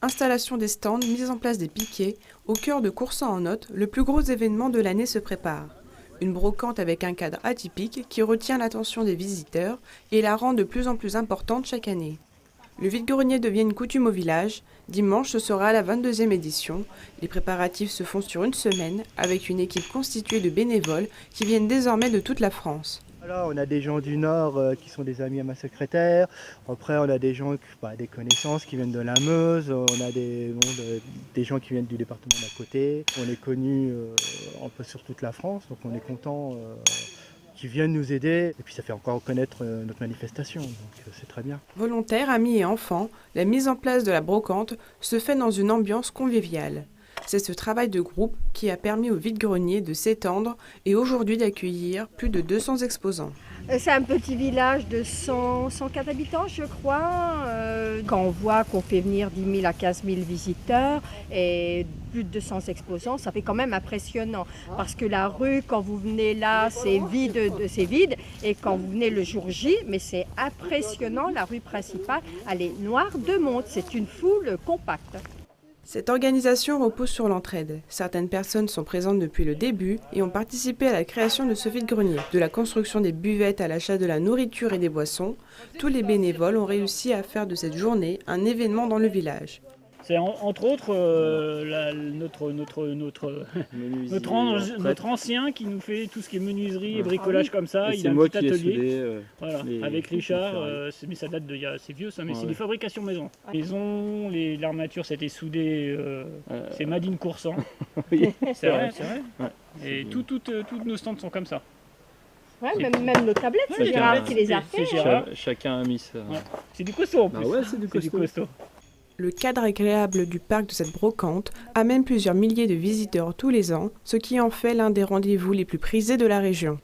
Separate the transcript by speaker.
Speaker 1: Installation des stands, mise en place des piquets, au cœur de Coursant en Othe, le plus gros événement de l'année se prépare. Une brocante avec un cadre atypique qui retient l'attention des visiteurs et la rend de plus en plus importante chaque année. Le vide-grenier devient une coutume au village. Dimanche, ce sera la 22e édition. Les préparatifs se font sur une semaine avec une équipe constituée de bénévoles qui viennent désormais de toute la France.
Speaker 2: Voilà, on a des gens du Nord qui sont des amis à ma secrétaire. Après, on a des gens, des connaissances qui viennent de la Meuse. On a des gens qui viennent du département d'à côté. On est connus un peu sur toute la France, donc on est content qu'ils viennent nous aider. Et puis ça fait encore connaître notre manifestation, donc c'est très bien.
Speaker 1: Volontaires, amis et enfants, la mise en place de la brocante se fait dans une ambiance conviviale. C'est ce travail de groupe qui a permis au vide-grenier de s'étendre et aujourd'hui d'accueillir plus de 200 exposants.
Speaker 3: C'est un petit village de 104 habitants, je crois. Quand on voit qu'on fait venir 10 000 à 15 000 visiteurs et plus de 200 exposants, ça fait quand même impressionnant. Parce que la rue, quand vous venez là, c'est vide. Et quand vous venez le jour J, mais c'est impressionnant. La rue principale, elle est noire de monde. C'est une foule compacte.
Speaker 1: Cette organisation repose sur l'entraide. Certaines personnes sont présentes depuis le début et ont participé à la création de ce vide-grenier. De la construction des buvettes à l'achat de la nourriture et des boissons, tous les bénévoles ont réussi à faire de cette journée un événement dans le village.
Speaker 4: C'est entre autres notre ancien qui nous fait tout ce qui est menuiserie et bricolage comme ça. Il a un petit atelier avec Richard, mais ça date c'est vieux ça, mais c'est des fabrications maison. Maison, l'armature c'était soudé, c'est Made in Coursant.
Speaker 2: Oui.
Speaker 4: C'est vrai. Ouais. Et toutes nos stands sont comme ça.
Speaker 3: Ouais, même nos tablettes, c'est Gérard qui les a fait.
Speaker 5: Chacun a mis ça.
Speaker 4: Ouais. C'est du costaud en plus.
Speaker 5: Ouais, c'est du costaud.
Speaker 1: Le cadre agréable du parc de cette brocante amène plusieurs milliers de visiteurs tous les ans, ce qui en fait l'un des rendez-vous les plus prisés de la région.